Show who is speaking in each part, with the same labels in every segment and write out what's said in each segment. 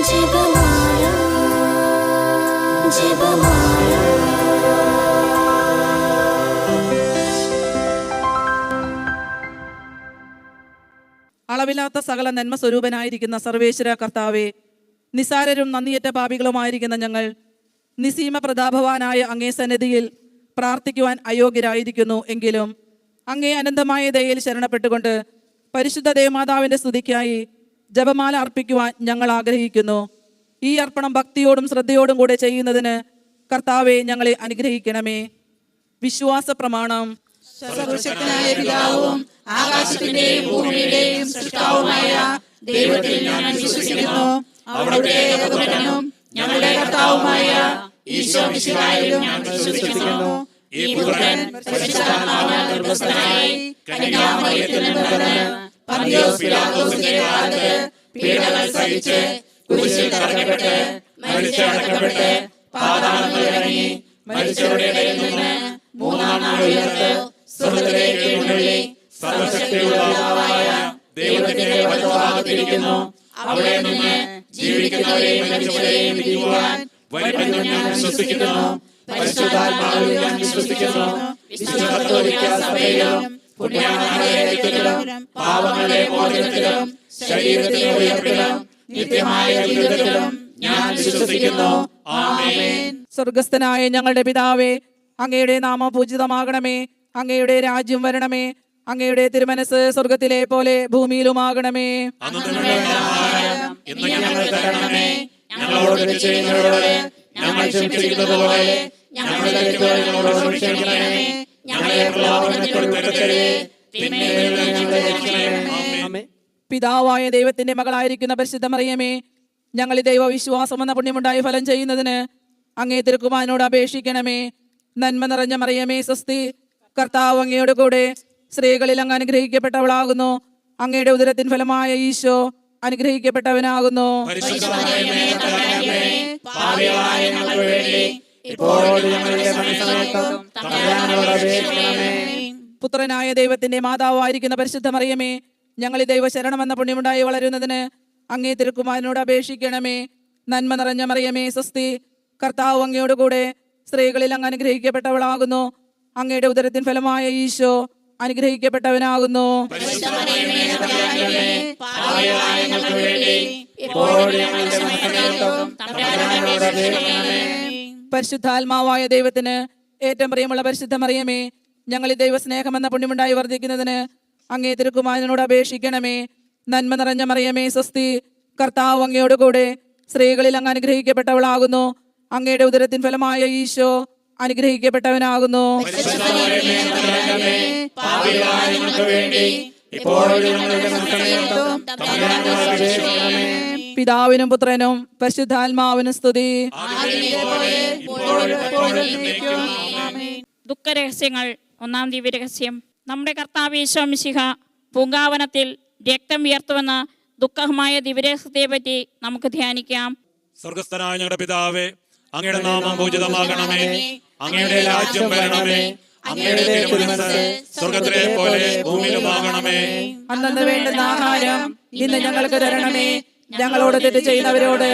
Speaker 1: ജപമാല ജപമാല.
Speaker 2: അളവില്ലാത്ത സകല നന്മ സ്വരൂപനായിരിക്കുന്ന സർവേശ്വര കർത്താവെ, നിസാരരും നന്ദിയേറ്റ പാപികളുമായിരിക്കുന്ന ഞങ്ങൾ നിസീമ പ്രതാപവാനായ അങ്ങേ സന്നിധിയിൽ പ്രാർത്ഥിക്കുവാൻ അയോഗ്യരായിരിക്കുന്നു. എങ്കിലും അങ്ങേ അനന്തമായ ദയയിൽ ശരണപ്പെട്ടുകൊണ്ട് പരിശുദ്ധ ദേവമാതാവിൻ്റെ സ്തുതിക്കായി ജപമാല അർപ്പിക്കുവാൻ ഞങ്ങൾ ആഗ്രഹിക്കുന്നു. ഈ അർപ്പണം ഭക്തിയോടും ശ്രദ്ധയോടും കൂടെ ചെയ്യുന്നതിന് കർത്താവെ ഞങ്ങളെ അനുഗ്രഹിക്കണമേ. വിശ്വാസ പ്രമാണം.
Speaker 3: സർവശക്തനായ പിതാവും ആകാശത്തിന്റെയും ഭൂമിയുടെയും സൃഷ്ടാവുമായ ദൈവത്തിൽ ഞാൻ വിശ്വസിക്കുന്നു. അവിടുത്തെ ഏകപുത്രനും ഞങ്ങളുടെ കർത്താവുമായ ഈശോ മിശിഹായിലും ഞാൻ വിശ്വസിക്കുന്നു. ഈ പുത്രൻ പരിശുദ്ധാത്മാവിനാൽ ഗർഭസ്ഥനായി കന്യാമറിയത്തിൽ നിന്ന് പിറന്ന് പന്തിയോസ് പിലാത്തോസിന്റെ കാലത്ത് പീഡകൾ സഹിച്ച് കുരിശിൽ തറയ്ക്കപ്പെട്ട് മരിച്ചടക്കപ്പെട്ട് പാതാളങ്ങളിൽ ഇറങ്ങി മരിച്ചവരുടെ ഇടയിൽ നിന്ന് മൂന്നാം നാൾ ഉയർത്ത് സ്വർഗ്ഗത്തിലേക്ക് എഴുന്നള്ളി സർവശക്തിയുള്ള പിതാവായ ദൈവത്തിന്റെ വലതുഭാഗത്തിരിക്കുന്നു. അവിടെ നിന്ന് ജീവിക്കുന്നവരെയും മരിച്ചവരെയും വിധിക്കുവാൻ വരുമെന്ന് ഞാൻ വിശ്വസിക്കുന്നു. പരിശുദ്ധാത്മാവിൽ ഞാൻ വിശ്വസിക്കുന്നു. വിശുദ്ധ കത്തോലിക്ക സഭയിലും പുണ്യാത്മാക്കളുടെ ഐക്യത്തിലും പാപങ്ങളുടെ മോചനത്തിലും ശരീരത്തിന്റെ ഉയർപ്പിലും നിത്യമായ ജീവിതത്തിലും ഞാൻ വിശ്വസിക്കുന്നു. ആമേൻ.
Speaker 2: സ്വർഗസ്ഥനായ ഞങ്ങളുടെ പിതാവേ, അങ്ങയുടെ നാമം പൂജിതമാകണമേ. അങ്ങയുടെ രാജ്യം വരണമേ. അങ്ങയുടെ തിരുമനസ് സ്വർഗത്തിലെ പോലെ ഭൂമിയിലുമാകണമേ.
Speaker 3: ഞങ്ങളോട് ചെയ്യുന്നവരോട് ഞങ്ങൾ ക്ഷമിച്ചിരിക്കുന്നത് പോലെ ഞങ്ങളുടെ തെറ്റുകളോട് ക്ഷമിക്കണമേ. ഞങ്ങളെ പ്രലോഭനത്തിൽ ഉൾപ്പെടുത്തരുതേ, തിന്മയിൽ നിന്ന് ഞങ്ങളെ രക്ഷിക്കണമേ.
Speaker 2: പിതാവായ ദൈവത്തിന്റെ മകളായിരിക്കുന്ന പരിശുദ്ധ മറിയമേ, ഞങ്ങൾ ഈ ദൈവവിശ്വാസം എന്ന പുണ്യമുണ്ടായി ഫലം ചെയ്യുന്നതിന് അങ്ങേ തിരുക്കുമാരനോട് അപേക്ഷിക്കണമേ. നന്മ നിറഞ്ഞ മറിയമേ സ്വസ്തി, കർത്താവ് അങ്ങയുടെ കൂടെ സ്ത്രീകളിൽ അങ്ങ് അനുഗ്രഹിക്കപ്പെട്ടവളാകുന്നു. അങ്ങയുടെ ഉദരത്തിൻ ഫലമായ ഈശോ അനുഗ്രഹിക്കപ്പെട്ടവനാകുന്നു. പുത്രനായ ദൈവത്തിന്റെ മാതാവായിരിക്കുന്ന പരിശുദ്ധ മറിയമേ, ഞങ്ങൾ ഈ ദൈവശരണം എന്ന പുണ്യമുണ്ടായി വളരുന്നതിന് അങ്ങേ തിരുക്കുമാരനോട് അപേക്ഷിക്കണമേ. നന്മ നിറഞ്ഞ മറിയമേ സ്വസ്തി, കർത്താവ് അങ്ങയുടെ കൂടെ സ്ത്രീകളിൽ അങ്ങ് അനുഗ്രഹിക്കപ്പെട്ടവളാകുന്നു. അങ്ങയുടെ ഉദരത്തിൻ ഫലമായ ഈശോ അനുഗ്രഹിക്കപ്പെട്ടവനാകുന്നു. പരിശുദ്ധാത്മാവായ ദൈവത്തിന് ഏറ്റവും പ്രിയമുള്ള പരിശുദ്ധ മറിയമേ, ഞങ്ങൾ ഈ ദൈവസ്നേഹം എന്ന പുണ്യമുണ്ടായി വർദ്ധിക്കുന്നതിന് അങ്ങേ തിരുക്കുമാരനോട് അപേക്ഷിക്കണമേ. നന്മ നിറഞ്ഞ മറിയമേ സ്വസ്തി, കർത്താവ് അങ്ങയുടെ കൂടെ സ്ത്രീകളിൽ അങ്ങ് അനുഗ്രഹിക്കപ്പെട്ടവളാകുന്നു. അങ്ങയുടെ ഉദരത്തിൻ ഫലമായ ഈശോ അനുഗ്രഹിക്കപ്പെട്ടവനാകുന്നു. പിതാവിനും പുത്രനും പരിശുദ്ധാത്മാവിനും സ്തുതി.
Speaker 4: ദുഃഖരഹസ്യങ്ങൾ. ഒന്നാം ദിവ്യരഹസ്യം. നമ്മുടെ കർത്താവ് ഈശോ മിശിഹ പൂങ്കാവനത്തിൽ രക്തം വിയർത്തുവെന്ന ദുഃഖമായ ദിവ്യരഹസ്യത്തെ പറ്റി നമുക്ക് ധ്യാനിക്കാം.
Speaker 5: സ്വർഗസ്ഥനായ ഞങ്ങളുടെ പിതാവേ, അങ്ങയുടെ നാമം പൂജിതമാകണമേ. അങ്ങയുടെ രാജ്യം വരണമേ. അങ്ങയുടെ തിരുമനസ്സ് സ്വർഗ്ഗത്തിലെ പോലെ ഭൂമിയിലുമാകണമേ.
Speaker 2: അന്നന്ന് വേണ്ടുന്ന ആഹാരം ഇന്ന് ഞങ്ങൾക്ക് തരണമേ. ഞങ്ങളോട് തെറ്റ് ചെയ്യുന്നവരോട്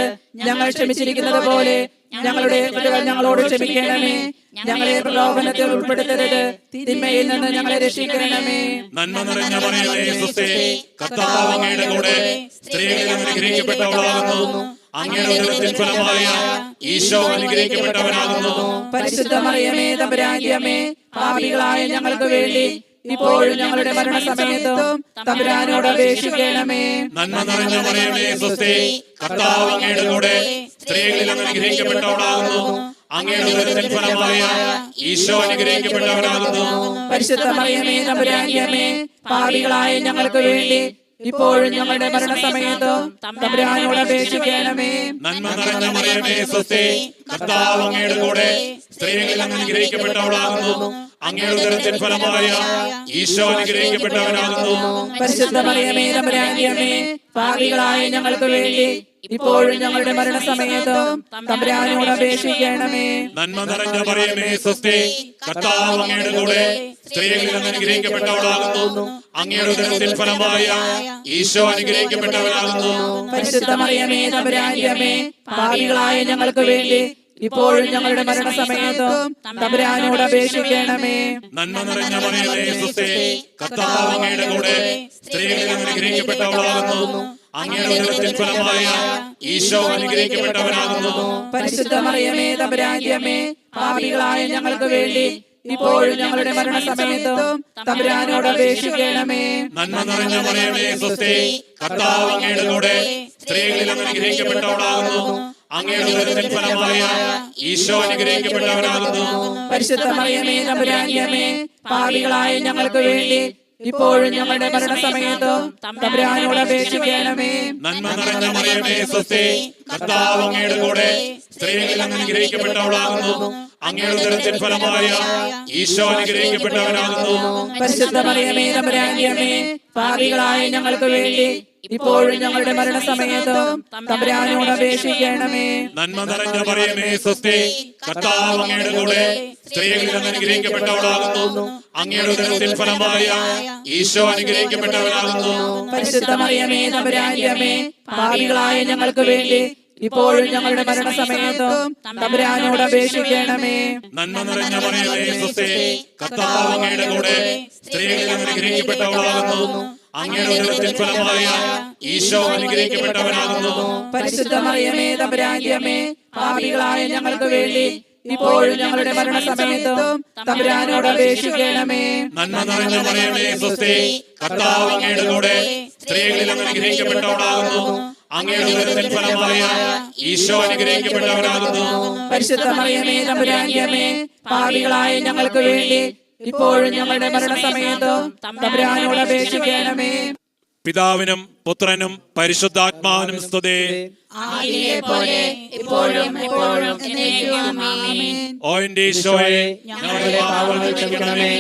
Speaker 2: ഞങ്ങൾ ക്ഷമിച്ചിരിക്കുന്നത് പോലെ ഞങ്ങളുടെ തെറ്റുകൾ ഞങ്ങളോട് ക്ഷമിക്കണമേ. ഞങ്ങളെ പ്രലോഭനത്തിൽ ഉൾപ്പെടുത്തരുത്, തിന്മയിൽ നിന്ന് ഞങ്ങളെ രക്ഷിക്കണമേ.
Speaker 5: നന്മ നിറഞ്ഞ മറിയമേ സ്വസ്തി, കർത്താവ് അങ്ങയുടെ കൂടെ സ്ത്രീകളിൽ അനുഗ്രഹിക്കപ്പെട്ടവളാകുന്നു. അങ്ങയുടെ ഉദരത്തിൻ ഫലമായ ഈശോ അനുഗ്രഹിക്കപ്പെട്ടവനാകുന്നു.
Speaker 2: പരിശുദ്ധ മറിയമേ തമ്പുരാന്റെ അമ്മേ, പാപികളായ ഞങ്ങൾക്ക് വേണ്ടി ഇപ്പോഴും ഞങ്ങളുടെ മരണസമയത്തും തമ്പുരാനോട് അപേക്ഷിക്കണമേ.
Speaker 5: നന്മ നിറഞ്ഞ മറിയമേ സ്വസ്തി, കർത്താവ് അങ്ങയുടെ കൂടെ സ്ത്രീകളിൽ അനുഗ്രഹിക്കപ്പെട്ടവളാകുന്നു. അങ്ങയുടെ ഉദരത്തിൻ ഫലമായ ഈശോ അനുഗ്രഹിക്കപ്പെട്ടവനാകുന്നു.
Speaker 2: പരിശുദ്ധ മറിയമേ തമ്പുരാന്റെ അമ്മേ, പാപികളായ ഞങ്ങൾക്ക് വേണ്ടി ഇപ്പോഴും ഞങ്ങളുടെ മരണസമയത്തും തമ്പുരാനോട് അപേക്ഷിക്കണമേ.
Speaker 5: നന്മ നിറഞ്ഞ മറിയമേ സ്വസ്തി, കർത്താവ് അങ്ങയുടെ കൂടെ സ്ത്രീകളിൽ അനുഗ്രഹിക്കപ്പെട്ടവളാകുന്നു. അങ്ങയുടെ ഉദരത്തിൻ ഫലമായ ഈശോ അനുഗ്രഹിക്കപ്പെട്ടവനാകുന്നു.
Speaker 2: പരിശുദ്ധ മറിയമേ തമ്പുരാന്റെ അമ്മേ, പാപികളായ ഞങ്ങൾക്ക് വേണ്ടി ഇപ്പോഴും ഞങ്ങളുടെ മരണസമയത്തും തമ്പുരാനോട് അപേക്ഷിക്കണമേ.
Speaker 5: നന്മ നിറഞ്ഞ മറിയമേ സ്വസ്തി, കർത്താവ് അങ്ങയുടെ കൂടെ സ്ത്രീകളിൽ അങ്ങ് അനുഗ്രഹിക്കപ്പെട്ടവളാകുന്നു. അങ്ങയുടെ ഉദരത്തിൻ ഫലമായ ഈശോ അനുഗ്രഹിക്കപ്പെട്ടവനാകുന്നു.
Speaker 2: പരിശുദ്ധ മറിയമേ തമ്പുരാന്റെ അമ്മേ, പാപികളായ ഞങ്ങൾക്ക് വേണ്ടി ഇപ്പോഴും ഞങ്ങളുടെ മരണസമയത്തും തമ്പുരാനോട് അപേക്ഷിക്കണമേ.
Speaker 5: നന്മ നിറഞ്ഞ മറിയമേ സ്വസ്തി, കർത്താവ് അങ്ങയുടെ കൂടെ സ്ത്രീകളിൽ അങ്ങ് അനുഗ്രഹിക്കപ്പെട്ടവളാകുന്നു. അങ്ങയുടെ ഉദരത്തിൻ ഫലമായ ഈശോ അനുഗ്രഹിക്കപ്പെട്ടവനാകുന്നു.
Speaker 2: പരിശുദ്ധ മറിയമേ തമ്പുരാന്റെ അമ്മേ, പാപികളായ ഞങ്ങൾക്ക് വേണ്ടി ഇപ്പോഴും ഞങ്ങളുടെ മരണസമയത്തും തമ്പുരാനോട് അപേക്ഷിക്കണമേ.
Speaker 5: നന്മ നിറഞ്ഞ മറിയമേ സ്വസ്തി, കർത്താവ് അങ്ങയുടെ കൂടെ സ്ത്രീകളിൽ അങ്ങ് അനുഗ്രഹിക്കപ്പെട്ടവളാകുന്നു. അങ്ങയുടെ ഉദരത്തിൻ ഫലമായ ഈശോ അനുഗ്രഹിക്കപ്പെട്ടവനാകുന്നു.
Speaker 2: പരിശുദ്ധ മറിയമേ തമ്പുരാന്റെ അമ്മേ, പാപികളായ ഞങ്ങൾക്ക് വേണ്ടി ഇപ്പോഴും ഞങ്ങളുടെ മരണസമയത്തും തമ്പുരാനോട് അപേക്ഷിക്കണമേ.
Speaker 5: നന്മ നിറഞ്ഞ മറിയമേ സ്വസ്തി, കർത്താവ് അങ്ങയുടെ കൂടെ സ്ത്രീകളിൽ അങ്ങ് അനുഗ്രഹിക്കപ്പെട്ടവളാകുന്നു. അങ്ങയുടെ ഉദരത്തിൻ ഫലമായ ഈശോ അനുഗ്രഹിക്കപ്പെട്ടവനാകുന്നു.
Speaker 2: പരിശുദ്ധ മറിയമേ തമ്പുരാന്റെ അമ്മേ, പാപികളായ ഞങ്ങൾക്ക് വേണ്ടി ഇപ്പോഴും ഞങ്ങളുടെ മരണസമയത്തും തമ്പുരാനോട് അപേക്ഷിക്കണമേ.
Speaker 5: നന്മ നിറഞ്ഞ മറിയമേ സ്വസ്തി, കർത്താവ് അങ്ങയുടെ കൂടെ സ്ത്രീകളിൽ അങ്ങ് അനുഗ്രഹിക്കപ്പെട്ടവളാകുന്നു. അങ്ങയുടെ ഉദരത്തിൻ ഫലമായ ഈശോ അനുഗ്രഹിക്കപ്പെട്ടവനാകുന്നു.
Speaker 2: പരിശുദ്ധ മറിയമേ തമ്പുരാന്റെ അമ്മേ, പാപികളായ ഞങ്ങൾക്ക് വേണ്ടി ഇപ്പോഴും ഞങ്ങളുടെ മരണസമയത്തും തമ്പുരാനോട് അപേക്ഷിക്കണമേ.
Speaker 5: നന്മ നിറഞ്ഞ മറിയമേ സ്വസ്തി, കർത്താവ് അങ്ങയുടെ കൂടെ സ്ത്രീകളിൽ അങ്ങ് അനുഗ്രഹിക്കപ്പെട്ടവളാകുന്നു. അങ്ങയുടെ ഉദരത്തിൻ ഫലമായ ഈശോ അനുഗ്രഹിക്കപ്പെട്ടവനാകുന്നു.
Speaker 2: പരിശുദ്ധ മറിയമേ തമ്പുരാന്റെ അമ്മേ, പാപികളായ ഞങ്ങൾക്ക് വേണ്ടി ഇപ്പോഴും ഞങ്ങളുടെ മരണസമയത്തും തമ്പുരാനോട് അപേക്ഷിക്കണമേ.
Speaker 5: നന്മ നിറഞ്ഞ മറിയമേ സ്വസ്തി, കർത്താവ് അങ്ങയുടെ കൂടെ സ്ത്രീകളിൽ അങ്ങ് അനുഗ്രഹിക്കപ്പെട്ടവളാകുന്നു. അങ്ങയുടെ ഉദരത്തിൻ ഫലമായ ഈശോ അനുഗ്രഹിക്കപ്പെട്ടവനാകുന്നു.
Speaker 2: പരിശുദ്ധ മറിയമേ തമ്പുരാന്റെ അമ്മേ, പാപികളായ ഞങ്ങൾക്ക് വേണ്ടി ഇപ്പോഴും ഞങ്ങളുടെ മരണസമയത്തും തമ്പുരാനോട് അപേക്ഷിക്കണമേ.
Speaker 5: പിതാവിനും പുത്രനും പരിശുദ്ധാത്മാവിനും സ്തുതി.
Speaker 3: ആദിയിലെ പോലെ ഇപ്പോഴും എപ്പോഴും എന്നേക്കും ആമേൻ.
Speaker 5: ഓ എന്റെ ഈശോയെ,
Speaker 3: ഞങ്ങളുടെ പാപങ്ങൾ ക്ഷമിക്കണമേ,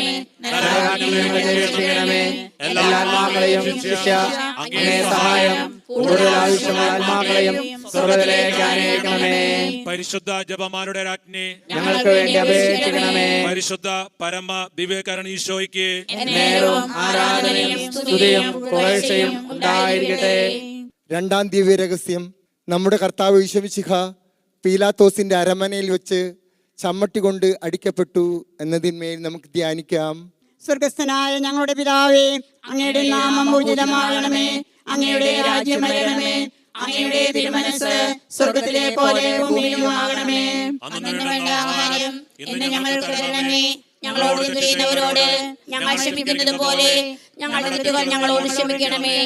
Speaker 3: നരകാഗ്നിയിൽ നിന്ന് രക്ഷിക്കണമേ. എല്ലാ ആത്മാക്കളെയും ശിക്ഷ അങ്ങേ സഹായം കൂടുതൽ ആവശ്യമുള്ള ആത്മാക്കളെയും സ്വർഗ്ഗത്തിലേക്ക് അനയിക്കണമേ.
Speaker 5: പരിശുദ്ധ ജപമാരുടെ രാജ്ഞി,
Speaker 3: ഞങ്ങൾക്ക് വേണ്ടി അപേക്ഷിക്കണമേ.
Speaker 5: പരിശുദ്ധ പരമ ദിവ്യകാരണ ഈശോയ്ക്ക്
Speaker 3: നേരവും ആരാധനയും സ്തുതിയും പുകഴ്ചയും ഉണ്ടായിരിക്കട്ടെ.
Speaker 1: രണ്ടാം ദിവ്യരഹസ്യം, നമ്മുടെ കർത്താവ് ഈശോമിശിഹ പീലാത്തോസിന്റെ അരമനയിൽ വെച്ച് ചമ്മട്ടി കൊണ്ട് അടിക്കപ്പെട്ടു എന്നതിന്മേൽ നമുക്ക് ധ്യാനിക്കാം.
Speaker 6: സ്വർഗസ്ഥനായ ഞങ്ങളുടെ പിതാവേ, അങ്ങയുടെ നാമം പൂജിതമാകണമേ, അങ്ങയുടെ രാജ്യം വരണമേ, അങ്ങയുടെ തിരുമനസ് സ്വർഗത്തിലെ പോലെ ഭൂമിയിലുമാകണമേ.
Speaker 5: അന്നു വേണ്ട ആഹാരം
Speaker 3: ഇന്ന് ഞങ്ങൾക്ക് തരണമേ. ഞങ്ങളോട് തെറ്റ് ചെയ്യുന്നവരോട് ഞങ്ങൾ ക്ഷമിക്കുന്നത് പോലെ ഞങ്ങളുടെ തെറ്റുകൾ ഞങ്ങളോട് ക്ഷമിക്കണമേ.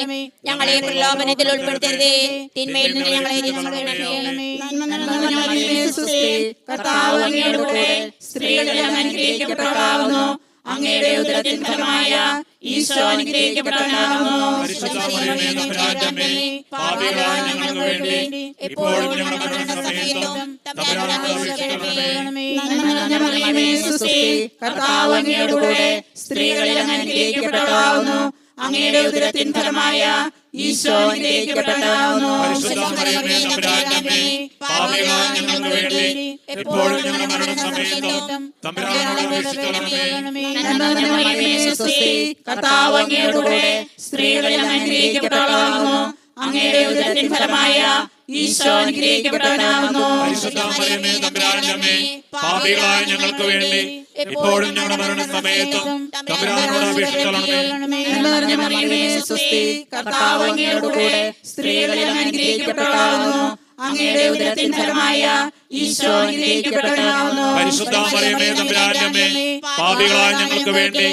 Speaker 3: ഞങ്ങളെ പ്രലോഭനത്തിൽ ഉൾപ്പെടുത്തരുതേ, തിന്മയിൽ നിന്ന് ഞങ്ങളെ രക്ഷിക്കണമേ.
Speaker 6: നന്മ നിറഞ്ഞ മറിയമേ, സ്വസ്തി, കർത്താവ് അങ്ങയുടെ കൂടെ സ്ത്രീകളിൽ അങ്ങ് അനുഗ്രഹിക്കപ്പെട്ടവളാകുന്നു. അങ്ങയുടെ ഉദരത്തിൻ ഫലമായ ഈശോ അനുഗ്രഹിക്കപ്പെട്ടവനാകുന്നു.
Speaker 5: പരിശുദ്ധ മറിയമേ തമ്പുരാന്റെ അമ്മേ, പാപികളായ ഞങ്ങൾക്ക് വേണ്ടി ഇപ്പോഴും ഞങ്ങളുടെ മരണസമയത്തും തമ്പുരാനോട് അപേക്ഷിക്കണമേ.
Speaker 6: നന്മ നിറഞ്ഞ മറിയമേ, സ്വസ്തി, കർത്താവ് അങ്ങയുടെ കൂടെ സ്ത്രീകളിൽ അങ്ങ് അനുഗ്രഹിക്കപ്പെട്ടവളാകുന്നു. അങ്ങയുടെ ഉദരത്തിൻ ഫലമായ ഈശോ അനുഗ്രഹിക്കപ്പെട്ടവനാകുന്നു.
Speaker 5: പരിശുദ്ധ മറിയമേ തമ്പുരാന്റെ അമ്മേ, പാപികളായ ഞങ്ങൾക്ക് വേണ്ടി ഇപ്പോഴും ഞങ്ങളുടെ മരണസമയത്തും തമ്പുരാനോട് അപേക്ഷിക്കണമേ.
Speaker 6: നന്മ നിറഞ്ഞ മറിയമേ, സ്വസ്തി, കർത്താവ് അങ്ങയുടെ കൂടെ സ്ത്രീകളിൽ അങ്ങ് അനുഗ്രഹിക്കപ്പെട്ടവളാകുന്നു. അങ്ങയുടെ ഉദരത്തിൻ ഫലമായ ഈശോ അനുഗ്രഹിക്കപ്പെട്ടവനാകുന്നു.
Speaker 5: പരിശുദ്ധ മറിയമേ തമ്പുരാന്റെ അമ്മേ, പാപികളായ ഞങ്ങൾക്ക് വേണ്ടി ഇപ്പോഴും ഞങ്ങളുടെ മരണസമയത്തും തമ്പുരാനോട് അപേക്ഷിക്കണമേ.
Speaker 6: നന്മ നിറഞ്ഞ മറിയമേ, സ്വസ്തി, കർത്താവ് അങ്ങയുടെ കൂടെ സ്ത്രീകളിൽ അങ്ങ് അനുഗ്രഹിക്കപ്പെട്ടവളാകുന്നു. അങ്ങയുടെ ഉദരത്തിൻ ഫലമായ ഈശോ അനുഗ്രഹിക്കപ്പെട്ടവനാകുന്നു.
Speaker 5: പരിശുദ്ധ മറിയമേ തമ്പുരാന്റെ അമ്മേ, പാപികളായ ഞങ്ങൾക്ക് വേണ്ടി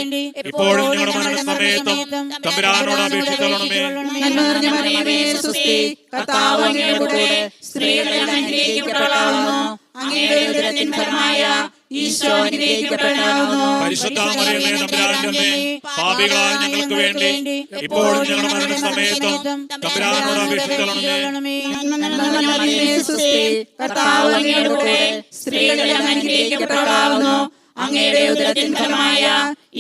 Speaker 5: ഇപ്പോഴും ഞങ്ങളുടെ മരണസമയത്തും തമ്പുരാനോട് അപേക്ഷിക്കണമേ.
Speaker 6: നന്മ നിറഞ്ഞ മറിയമേ, സ്വസ്തി, കർത്താവ് അങ്ങയുടെ കൂടെ സ്ത്രീകളിൽ അങ്ങ് അനുഗ്രഹിക്കപ്പെട്ടവളാകുന്നു. അങ്ങയുടെ ഉദരത്തിൻ ഫലമായ ഈശോ അനുഗ്രഹിക്കപ്പെട്ടവനാകുന്നു.
Speaker 5: പരിശുദ്ധ മറിയമേ തമ്പുരാന്റെ അമ്മേ, പാപികളായ ഞങ്ങൾക്ക് വേണ്ടി ഇപ്പോഴും ഞങ്ങളുടെ മരണസമയത്തും തമ്പുരാനോട് അപേക്ഷിക്കണമേ.
Speaker 6: നന്മ നിറഞ്ഞ മറിയമേ, സ്വസ്തി, കർത്താവ് അങ്ങയുടെ കൂടെ സ്ത്രീകളിൽ അങ്ങ് അനുഗ്രഹിക്കപ്പെട്ടവളാകുന്നു. അങ്ങയുടെ ഉദരത്തിൻ ഫലമായ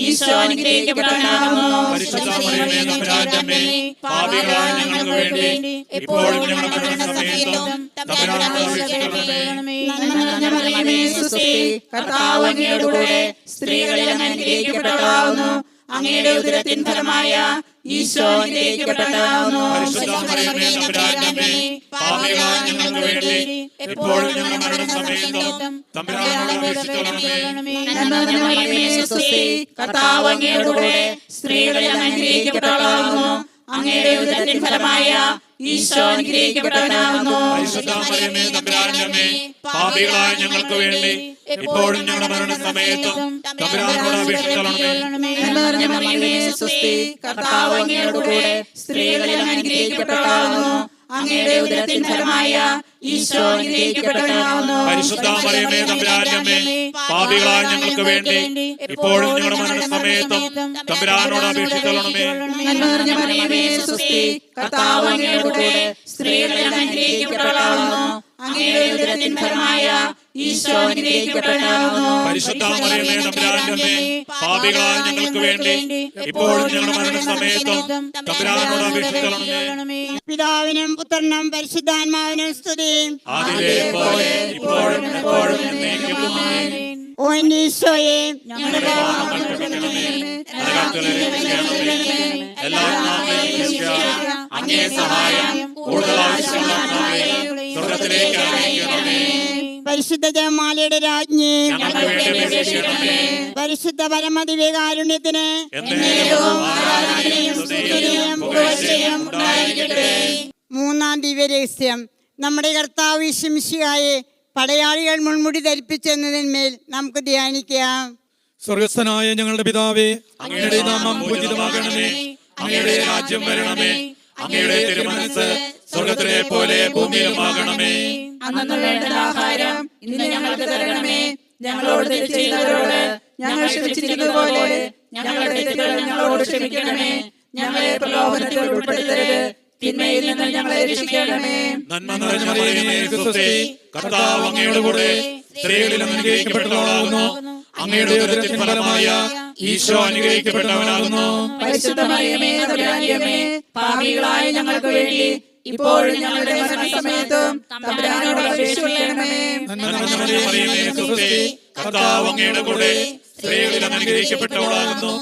Speaker 6: ഈശോ അനുഗ്രഹിക്കപ്പെട്ടവനാകുന്നു.
Speaker 5: പരിശുദ്ധ മറിയമേ തമ്പുരാന്റെ അമ്മേ, പാപികളായ ഞങ്ങൾക്ക് വേണ്ടി ഇപ്പോഴും ഞങ്ങളുടെ മരണസമയത്തും തമ്പുരാനോട് അപേക്ഷിക്കണമേ.
Speaker 6: നന്മ നിറഞ്ഞ മറിയമേ സ്വസ്തി, കർത്താവ് അങ്ങയുടെ കൂടെ സ്ത്രീകളിൽ അങ്ങ് അനുഗ്രഹിക്കപ്പെട്ടവളാകുന്നു. അങ്ങയുടെ ഉദരത്തിൻ ഫലമായ ഈശോ അനുഗ്രഹിക്കപ്പെട്ടവനാകുന്നു.
Speaker 5: പരിശുദ്ധ മറിയമേ തമ്പുരാന്റെ അമ്മേ, പാപികളായ ഞങ്ങൾക്ക് വേണ്ടി ഇപ്പോഴും ഞങ്ങളുടെ മരണസമയത്തും തമ്പുരാനോട് അപേക്ഷിക്കണമേ.
Speaker 6: നന്മ നിറഞ്ഞ മറിയമേ സ്വസ്തി, കർത്താവ് അങ്ങയുടെ കൂടെ സ്ത്രീകളിൽ അങ്ങ് അനുഗ്രഹിക്കപ്പെട്ടവളാകുന്നു. അങ്ങയുടെ ഉദരത്തിൻ ഫലമായ ഈശോ അനുഗ്രഹിക്കപ്പെട്ടവനാകുന്നു.
Speaker 5: പരിശുദ്ധ മറിയമേ തമ്പുരാന്റെ അമ്മേ, പാപികളായ ഞങ്ങൾക്ക് വേണ്ടി ഇപ്പോഴും ഞങ്ങളുടെ മരണസമയത്തും തമ്പുരാനോട് അപേക്ഷിക്കണമേ.
Speaker 6: നന്മ നിറഞ്ഞ മറിയമേ സ്വസ്തി, കർത്താവ് അങ്ങയുടെ കൂടെ സ്ത്രീകളിൽ അങ്ങ് അനുഗ്രഹിക്കപ്പെട്ടവളാകുന്നു. അങ്ങയുടെ ഉദരത്തിൻ ഫലമായ ഈശോ അനുഗ്രഹിക്കപ്പെട്ടവനാകുന്നു.
Speaker 5: പരിശുദ്ധ മറിയമേ തമ്പുരാന്റെ അമ്മേ, പാപികളായ ഞങ്ങൾക്ക് വേണ്ടി ഇപ്പോഴും ഞങ്ങളുടെ മരണസമയത്തും തമ്പുരാനോട് അപേക്ഷിക്കണമേ.
Speaker 6: നന്മ നിറഞ്ഞ മറിയമേ സ്വസ്തി, കർത്താവ് അങ്ങയുടെ കൂടെ സ്ത്രീകളിൽ അങ്ങ് അനുഗ്രഹിക്കപ്പെട്ടവളാകുന്നു. അങ്ങയുടെ ഉദരത്തിൻ ഫലമായ ഈശോ അനുഗ്രഹിക്കപ്പെട്ടവനാകുന്നു.
Speaker 5: പരിശുദ്ധ മറിയമേ തമ്പുരാന്റെ അമ്മേ, പാപികളായ ഞങ്ങൾക്ക് വേണ്ടി ഇപ്പോഴും ഞങ്ങളുടെ മരണസമയത്തും തമ്പുരാനോട് അപേക്ഷിക്കണമേ.
Speaker 7: പിതാവിനും പുത്രനും പരിശുദ്ധാത്മാവിനും സ്തുതി.
Speaker 5: ആദിയിലെ പോലെ ഇപ്പോഴും എപ്പോഴും എന്നേക്കും ആമേൻ.
Speaker 7: ഓ എന്റെ ഈശോയെ,
Speaker 5: ഞങ്ങളുടെ പാപങ്ങൾ ക്ഷമിക്കണമേ. നരകത്തിലെ രക്ഷിക്കണമേ. എല്ലാ ആത്മാക്കളെയും രക്ഷിക്കുക. അങ്ങേ സഹായം കൂടുതൽ ആവശ്യമുള്ള ആത്മാക്കളെ സ്വർഗ്ഗത്തിലേക്ക് അയക്കണമേ.
Speaker 7: പരിശുദ്ധ ജപമാലയുടെ രാജ്ഞി,
Speaker 5: ഞങ്ങൾക്ക് വേണ്ടി അപേക്ഷിക്കണമേ.
Speaker 7: പരിശുദ്ധ പരമദിവ്യകാരുണ്യത്തിന്
Speaker 5: എന്നേരവും ആരാധനയും സ്തുതിയും പുകഴ്ചയും ഉണ്ടായിരിക്കട്ടെ.
Speaker 7: മൂന്നാം ദിവ്യരഹസ്യം. നമ്മുടെ കർത്താവ് യേശു മിശിഹായെ പടയാളികൾ മുൾമുടി ധരിപ്പിച്ചെന്നതിന്മേൽ നമുക്ക് ധ്യാനിക്കാം.
Speaker 8: സ്വർഗസ്ഥനായ ഞങ്ങളുടെ പിതാവേ,
Speaker 5: അങ്ങയുടെ നാമം പൂജിതമാകണമേ. അങ്ങയുടെ രാജ്യം വരണമേ. അങ്ങയുടെ തിരുമനസ്സ് സ്വർഗ്ഗത്തിലെ പോലെ ഭൂമിയിലുമാകണമേ.
Speaker 6: അന്നു വേണ്ട ആഹാരം ഇന്ന് ഞങ്ങൾക്ക് തരണമേ. ഞങ്ങളോട് തെറ്റ് ചെയ്തവരോട് ഞങ്ങൾ ക്ഷമിച്ചിരിക്കുന്നത് പോലെ ഞങ്ങളുടെ തെറ്റുകൾ ഞങ്ങളോട് ക്ഷമിക്കണമേ. ഞങ്ങളെ പ്രലോഭനത്തിൽ ഉൾപ്പെടുത്തരുത്, തിന്മയിൽ നിന്ന് ഞങ്ങളെ രക്ഷിക്കണമേ.
Speaker 5: നന്മ നിറഞ്ഞ മറിയമേ സ്വസ്തി, കർത്താവ് അങ്ങയുടെ കൂടെ സ്ത്രീകളിൽ അനുഗ്രഹിക്കപ്പെട്ടവളാകുന്നു. അങ്ങയുടെ ഉദരത്തിൻ ഫലമായ ഈശോ അനുഗ്രഹിക്കപ്പെട്ടവനാകുന്നു.
Speaker 6: പരിശുദ്ധ മറിയമേ തമ്പുരാന്റെ അമ്മേ, പാപികളായ ഞങ്ങൾക്ക് വേണ്ടി ഇപ്പോഴും ഞങ്ങളുടെ മരണസമയത്തും തമ്പുരാനോട് അപേക്ഷിക്കണമേ.
Speaker 5: നന്മ നിറഞ്ഞ മറിയമേ സ്വസ്തി, കർത്താവ് അങ്ങയുടെ കൂടെ സ്ത്രീകളിൽ അനുഗ്രഹിക്കപ്പെട്ടവളാകുന്നു.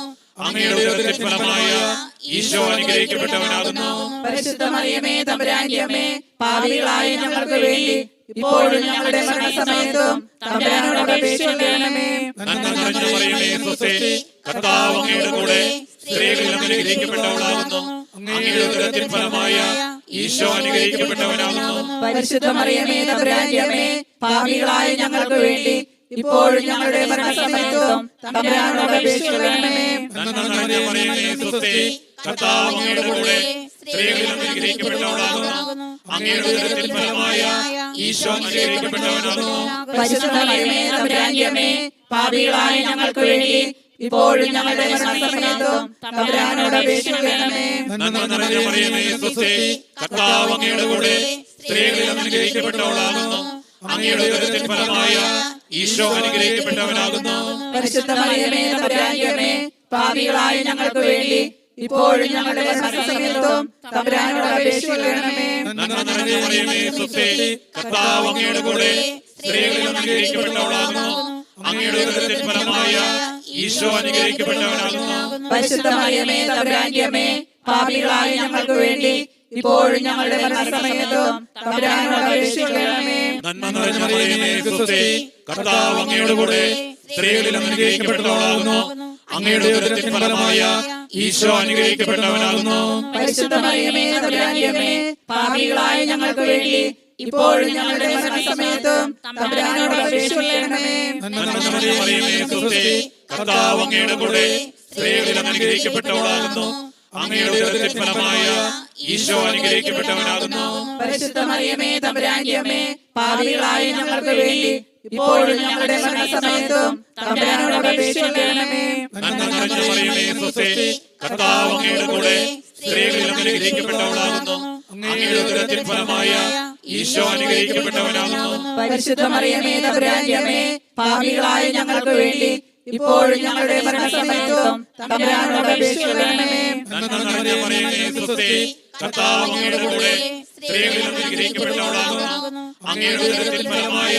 Speaker 5: അങ്ങയുടെ ഉദരത്തിൻ ഫലമായ ഈശോ അനുഗ്രഹിക്കപ്പെട്ടവനാകുന്നു.
Speaker 6: പരിശുദ്ധ മറിയമേ തമ്പുരാന്റെ അമ്മേ, പാപികളായ ഞങ്ങൾക്ക് വേണ്ടി ഇപ്പോഴും ഞങ്ങളുടെ മരണസമയത്തും തമ്പുരാനോട് അപേക്ഷിക്കണമേ.
Speaker 5: നന്മ നിറഞ്ഞ മറിയമേ സ്വസ്തി, കർത്താവ് അങ്ങയുടെ കൂടെ സ്ത്രീകളിൽ അനുഗ്രഹിക്കപ്പെട്ടവളാകുന്നു. അങ്ങയുടെ ഉദരത്തിൻ ഫലമായ ഈശോ അനുഗ്രഹിക്കപ്പെട്ടവനാകുന്നു.
Speaker 6: പരിശുദ്ധ മറിയമേ തമ്പുരാന്റെ അമ്മേ, പാപികളായ ഞങ്ങൾക്ക് വേണ്ടി ഇപ്പോഴും ഞങ്ങളുടെ മരണസമയത്തും തമ്പുരാനോട് അപേക്ഷിക്കണമേ.
Speaker 5: നന്മ നിറഞ്ഞ മറിയമേ സ്വസ്തി, കർത്താവ് അങ്ങയുടെ കൂടെ സ്ത്രീകളിൽ അനുഗ്രഹിക്കപ്പെട്ടവളാകുന്നു. അങ്ങയുടെ ഉദരത്തിൻ ഫലമായ ഈശോ അനുഗ്രഹിക്കപ്പെട്ടവനാകുന്നു.
Speaker 6: പരിശുദ്ധ മറിയമേ തമ്പുരാന്റെ അമ്മേ, പാപികളായ ഞങ്ങൾക്ക് വേണ്ടി ഇപ്പോഴും ഞങ്ങളുടെ മരണസമയത്തും തമ്പുരാനോട് അപേക്ഷിക്കണമേ.
Speaker 5: നന്മ നിറഞ്ഞ മറിയമേ സ്വസ്തി, കർത്താവ് അങ്ങയുടെ കൂടെ സ്ത്രീകളിൽ അനുഗ്രഹിക്കപ്പെട്ടവളാകുന്നു. അങ്ങയുടെ ഉദരത്തിൻ ഫലമായ ഈശോ അനുഗ്രഹിക്കപ്പെട്ടവനാകുന്നു.
Speaker 6: പരിശുദ്ധ മറിയമേ തമ്പുരാന്റെ അമ്മേ, പാപികളായ ഞങ്ങൾക്ക് വേണ്ടി ഇപ്പോഴും ഞങ്ങളുടെ മരണസമയത്തും തമ്പുരാനോട് അപേക്ഷിക്കണമേ.
Speaker 5: നന്മ നിറഞ്ഞ മറിയമേ സ്വസ്തി, കർത്താവ് അങ്ങയുടെ കൂടെ സ്ത്രീകളിൽ അനുഗ്രഹിക്കപ്പെട്ടവളാകുന്നു. അങ്ങയുടെ ഉദരത്തിൻ ഫലമായ ഈശോ അനുഗ്രഹിക്കപ്പെട്ടവനാകുന്നു.
Speaker 6: പരിശുദ്ധ മറിയമേ തമ്പുരാന്റെ അമ്മേ, പാപികളായ ഞങ്ങൾക്ക് വേണ്ടി ഇപ്പോഴും ഞങ്ങളുടെ മരണസമയത്തും തമ്പുരാനോട് അപേക്ഷിക്കണമേ.
Speaker 5: നന്മ നിറഞ്ഞ മറിയമേ സ്വസ്തി, കർത്താവ് അങ്ങയുടെ കൂടെ സ്ത്രീകളിൽ അനുഗ്രഹിക്കപ്പെട്ടവളാകുന്നു. അങ്ങയുടെ ഉദരത്തിൻ ഫലമായ ഈശോ അനുഗ്രഹിക്കപ്പെട്ടവനാകുന്നു.
Speaker 6: പരിശുദ്ധ മറിയമേ തമ്പുരാന്റെ അമ്മേ, പാപികളായ ഞങ്ങൾക്ക് വേണ്ടി ഇപ്പോഴും ഞങ്ങളുടെ മരണസമയത്തും തമ്പുരാനോട് അപേക്ഷിക്കണമേ.
Speaker 5: നന്മ നിറഞ്ഞ മറിയമേ സ്വസ്തി, കർത്താവ് അങ്ങയുടെ കൂടെ സ്ത്രീകളിൽ അനുഗ്രഹിക്കപ്പെട്ടവളാകുന്നു. അങ്ങയുടെ ഉദരത്തിൻ ഫലമായ ഈശോ അനുഗ്രഹിക്കപ്പെട്ടവനാകുന്നു.
Speaker 6: പരിശുദ്ധ മറിയമേ തമ്പുരാന്റെ അമ്മേ, പാപികളായ ഞങ്ങൾക്ക് വേണ്ടി ഇപ്പോഴും ഞങ്ങളുടെ മരണസമയത്തും തമ്പുരാനോട് അപേക്ഷിക്കണമേ.
Speaker 5: നന്മ നിറഞ്ഞ മറിയമേ സ്വസ്തി, കർത്താവ് അങ്ങയുടെ കൂടെ സ്ത്രീകളിൽ അനുഗ്രഹിക്കപ്പെട്ടവളാകുന്നു. അങ്ങയുടെ ഉദരത്തിൻ ഫലമായ ഈശോ അനുഗ്രഹിക്കപ്പെട്ടവനാകുന്നു.
Speaker 6: പരിശുദ്ധ മറിയമേ തമ്പുരാന്റെ അമ്മേ, പാപികളായ ഞങ്ങൾക്ക് വേണ്ടി ഇപ്പോഴും ഞങ്ങളുടെ മരണസമയത്തും തമ്പുരാനോട് അപേക്ഷിക്കണമേ.
Speaker 5: നന്മ നിറഞ്ഞ മറിയമേ, സ്വസ്തി, കർത്താവ് അങ്ങയുടെ കൂടെ സ്ത്രീകളിൽ അനുഗ്രഹിക്കപ്പെട്ടവളാകുന്നു. അങ്ങയുടെ ഉദരത്തിൻ ഫലമായ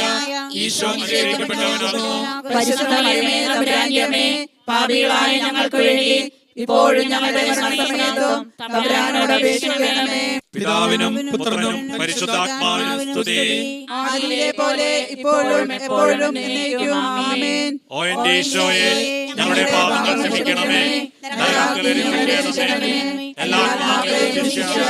Speaker 5: ഈശോ അനുഗ്രഹിക്കപ്പെട്ടവനാകുന്നു.
Speaker 6: പരിശുദ്ധ മറിയമേ, തമ്പുരാന്റെ അമ്മേ, പാപികളായ ഞങ്ങൾക്ക് വേണ്ടി ഇപ്പോഴും ഞങ്ങളുടെ മരണസമയത്തും തമ്പുരാനോട് അപേക്ഷിക്കണമേ.
Speaker 5: പിതാവിനും പുത്രനും പരിശുദ്ധാത്മാവിനും സ്തുതി.
Speaker 6: ആദിയിലെ പോലെ ഇപ്പോഴും എപ്പോഴും എന്നേക്കും ആമേൻ.
Speaker 5: ഓ എന്റെ ഈശോയെ, ഞങ്ങളുടെ പാപങ്ങൾ ക്ഷമിക്കണമേ, നരകത്തിൽ രക്ഷിക്കണമേ, എല്ലാ ആത്മാക്കളെയും രക്ഷിച്ച്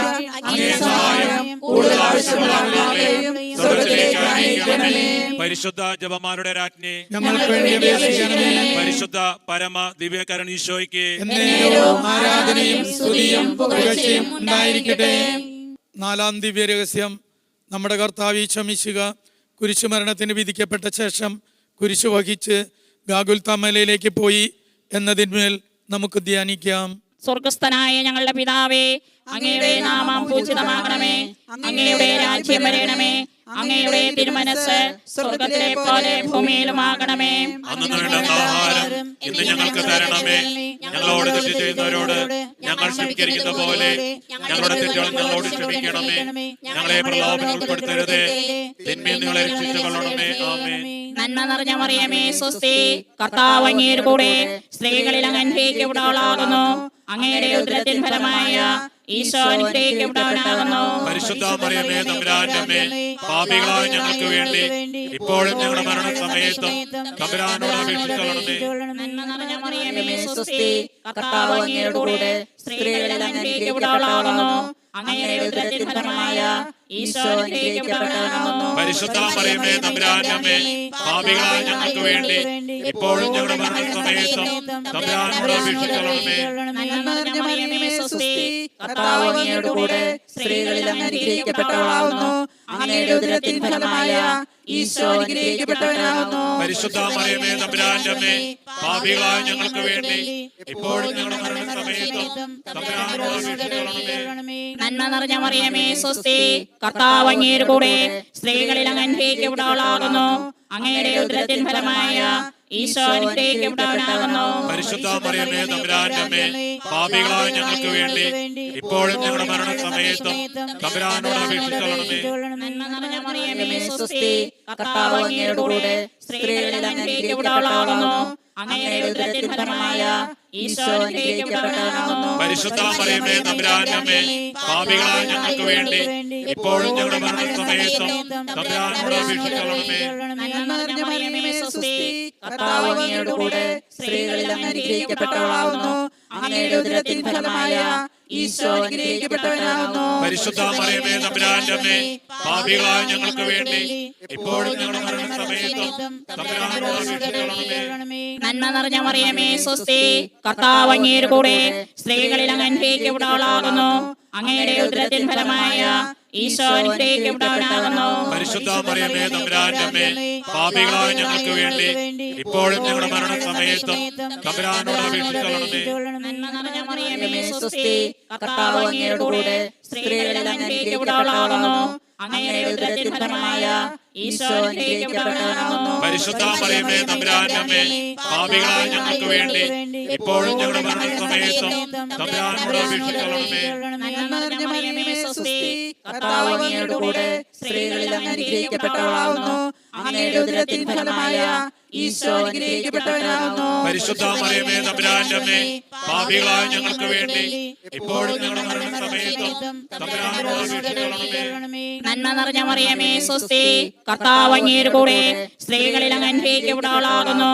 Speaker 5: അങ്ങേ സഹായം കൂടുതൽ ആവശ്യമുള്ള ആളുകളെയും സ്വർഗ്ഗത്തിലേക്ക് അയക്കണമേ. പരിശുദ്ധ ജപമാരുടെ രാജ്ഞി,
Speaker 8: ഞങ്ങൾക്ക് വേണ്ടി അപേക്ഷിക്കണമേ.
Speaker 5: പരിശുദ്ധ പരമ ദിവ്യകരുണ ഈശോയ്ക്ക്
Speaker 8: എന്നേരവും ആരാധനയും സ്തുതിയും പുകഴ്ചയും ഉണ്ടായിരിക്കട്ടെ. നാലാം ദിവ്യരഹസ്യം. നമ്മുടെ കർത്താവ് ഈശോ മിശിഹ കുരിശുമരണത്തിന് വിധിക്കപ്പെട്ട ശേഷം കുരിശു വഹിച്ച് ഗാഗുൽത്താ മലയിലേക്ക് പോയി എന്നതിന്മേൽ നമുക്ക് ധ്യാനിക്കാം.
Speaker 4: സ്വർഗസ്ഥനായ ഞങ്ങളുടെ പിതാവേ, അങ്ങയുടെ നാമം പൂജിതമാകണമേ, അങ്ങയുടെ രാജ്യം വരണമേ, അങ്ങയുടെ തിരുമനസ് സ്വർഗത്തിലെ പോലെ ഭൂമിയിലുമാകണമേ.
Speaker 5: അന്നു വേണ്ടുന്ന ആഹാരം ഇന്ന് ഞങ്ങൾക്ക് തരണമേ. ഞങ്ങളോട് തെറ്റ് ചെയ്യുന്നവരോട് ഞങ്ങൾ ക്ഷമിക്കുന്ന പോലെ ഞങ്ങളുടെ തെറ്റുകൾ ഞങ്ങളോട് ക്ഷമിക്കണമേ. ഞങ്ങളെ പ്രലോഭനത്തിൽ ഉൾപ്പെടുത്തരുതേ, തിന്മയിൽ നിങ്ങളെ രക്ഷിച്ചു കൊള്ളണമേ. ആമേൻ.
Speaker 4: നന്മ നിറഞ്ഞ മറിയമേ, സ്വസ്തി, കർത്താവ് അങ്ങയുടെ കൂടെ സ്ത്രീകളിൽ അങ്ങ് അനുഗ്രഹിക്കപ്പെട്ടവളാകുന്നു. അങ്ങയുടെ ഉദരത്തിൻ ഫലമായ ഈശോ അനുഗ്രഹിക്കപ്പെട്ടവനാകുന്നു.
Speaker 5: പരിശുദ്ധ മറിയമേ, തമ്പുരാന്റെ അമ്മേ, പാപികളായ ഞങ്ങൾക്ക് വേണ്ടി ഇപ്പോഴും ഞങ്ങളുടെ മരണസമയത്തും തമ്പുരാനോട് അപേക്ഷിച്ചുകൊള്ളണമേ.
Speaker 4: നന്മ നിറഞ്ഞ മറിയമേ, സ്വസ്തി, കർത്താവ് അങ്ങയുടെ കൂടെ സ്ത്രീകളിൽ അങ്ങ് അനുഗ്രഹിക്കപ്പെട്ടവളാകുന്നു. അങ്ങയുടെ ഉദരത്തിൻ ഫലമായ ഈശോ അനുഗ്രഹിക്കപ്പെട്ടവനാകുന്നു.
Speaker 5: പരിശുദ്ധ മറിയമേ, തമ്പുരാന്റെ അമ്മേ, പാപികളായ ഞങ്ങൾക്ക് വേണ്ടി ഇപ്പോഴും ഞങ്ങളുടെ മരണസമയത്തും തമ്പുരാനോട് അപേക്ഷിച്ചുകൊള്ളണമേ.
Speaker 4: നന്മ നിറഞ്ഞ മറിയമേ, സ്വസ്തി, കർത്താവ് അങ്ങയുടെ കൂടെ സ്ത്രീകളിൽ അങ്ങ് അനുഗ്രഹിക്കപ്പെട്ടവളാകുന്നു. അങ്ങയുടെ ഉദരത്തിൻ ഫലമായ ഈശോ അനുഗ്രഹിക്കപ്പെട്ടവനാകുന്നു.
Speaker 5: പരിശുദ്ധ മറിയമേ, തമ്പുരാന്റെ അമ്മേ, പാപികളായ ഞങ്ങൾക്ക് വേണ്ടി ഇപ്പോഴും ഞങ്ങളുടെ മരണസമയത്തും തമ്പുരാനോട് അപേക്ഷിച്ചുകൊള്ളണമേ.
Speaker 4: നന്മ നിറഞ്ഞ മറിയമേ, സ്വസ്തി, കർത്താവ് അങ്ങയുടെ കൂടെ സ്ത്രീകളിൽ അങ്ങ് അനുഗ്രഹിക്കപ്പെട്ടവളാകുന്നു. അങ്ങയുടെ ഉദരത്തിൻ ഫലമായ ഈശോ അനുഗ്രഹിക്കപ്പെട്ടവനാകുന്നു.
Speaker 5: പരിശുദ്ധ മറിയമേ, തമ്പുരാന്റെ അമ്മേ, പാപികളായ ഞങ്ങൾക്ക് വേണ്ടി ഇപ്പോഴും ഞങ്ങളുടെ മരണസമയത്തും തമ്പുരാനോട് അപേക്ഷിച്ചുകൊള്ളണമേ.
Speaker 4: നന്മ നിറഞ്ഞ മറിയമേ, സ്വസ്തി, കർത്താവ് അങ്ങയുടെ കൂടെ സ്ത്രീകളിൽ അങ്ങ് അനുഗ്രഹിക്കപ്പെട്ടവളാകുന്നു. അങ്ങയുടെ ഉദരത്തിൻ ഫലമായ ഈശോ അനുഗ്രഹിക്കപ്പെട്ടവനാകുന്നു.
Speaker 5: പരിശുദ്ധ മറിയമേ, തമ്പുരാന്റെ അമ്മേ, പാപികളായ ഞങ്ങൾക്ക് വേണ്ടി ഇപ്പോഴും ഞങ്ങളുടെ മരണസമയത്തും തമ്പുരാനോട് അപേക്ഷിച്ചുകൊള്ളണമേ.
Speaker 4: നന്മ നിറഞ്ഞ മറിയമേ, സ്വസ്തി, കർത്താവ് അങ്ങയുടെ കൂടെ സ്ത്രീകളിൽ അങ്ങ് അനുഗ്രഹിക്കപ്പെട്ടവളാകുന്നു. അങ്ങയുടെ ഉദരത്തിൻ ഫലമായ ഈശോ അനുഗ്രഹിക്കപ്പെട്ടവനാകുന്നു.
Speaker 5: പരിശുദ്ധ മറിയമേ, തമ്പുരാന്റെ അമ്മേ, പാപികളായ ഞങ്ങൾക്ക് വേണ്ടി ഇപ്പോഴും ഞങ്ങളുടെ മരണസമയത്തും തമ്പുരാനോട് അപേക്ഷിച്ചുകൊള്ളണമേ.
Speaker 4: നന്മ നിറഞ്ഞ മറിയമേ, സ്വസ്തി, കർത്താവ് അങ്ങയുടെ കൂടെ സ്ത്രീകളിൽ അങ്ങ് അനുഗ്രഹിക്കപ്പെട്ടവളാകുന്നു. അങ്ങയുടെ ഉദരത്തിൻ ഫലമായ ഈശോ അനുഗ്രഹിക്കപ്പെട്ടവനാകുന്നു.
Speaker 5: പരിശുദ്ധ മറിയമേ, തമ്പുരാന്റെ അമ്മേ, പാപികളായ ഞങ്ങൾക്ക് വേണ്ടി ഇപ്പോഴും ഞങ്ങളുടെ മരണസമയത്തും തമ്പുരാനോട് അപേക്ഷിച്ചുകൊള്ളണമേ.
Speaker 4: നന്മ നിറഞ്ഞ മറിയമേ, സ്വസ്തി, കർത്താവ് അങ്ങയുടെ കൂടെ സ്ത്രീകളിൽ അങ്ങ് അനുഗ്രഹിക്കപ്പെട്ടവളാകുന്നു. അങ്ങയുടെ ഉദരത്തിൻ ഫലമായ ഈശോ അനുഗ്രഹിക്കപ്പെട്ടവനാകുന്നു.
Speaker 5: പരിശുദ്ധ മറിയമേ, തമ്പുരാന്റെ അമ്മേ, പാപികളായ ഞങ്ങൾക്ക് വേണ്ടി ഇപ്പോഴും ഞങ്ങളുടെ മരണസമയത്തും തമ്പുരാനോട് അപേക്ഷിച്ചുകൊള്ളണമേ.
Speaker 4: നന്മ നിറഞ്ഞ മറിയമേ, സ്വസ്തി, കർത്താവ് അങ്ങയുടെ കൂടെ സ്ത്രീകളിൽ അങ്ങ് അനുഗ്രഹിക്കപ്പെട്ടവളാകുന്നു. അങ്ങയുടെ ഉദരത്തിൻ ഫലമായ ഈശോ അനുഗ്രഹിക്കപ്പെട്ടവനാകുന്നു.
Speaker 5: പരിശുദ്ധ മറിയമേ, തമ്പുരാന്റെ അമ്മേ, പാപികളായ ഞങ്ങൾക്ക് വേണ്ടി ഇപ്പോഴും ഞങ്ങളുടെ മരണസമയത്തും തമ്പുരാനോട് അപേക്ഷിച്ചുകൊള്ളണമേ.
Speaker 4: നന്മ നിറഞ്ഞ മറിയമേ, സ്വസ്തി, കർത്താവ് അങ്ങയുടെ കൂടെ സ്ത്രീകളിൽ അങ്ങ് അനുഗ്രഹിക്കപ്പെട്ടവളാകുന്നു.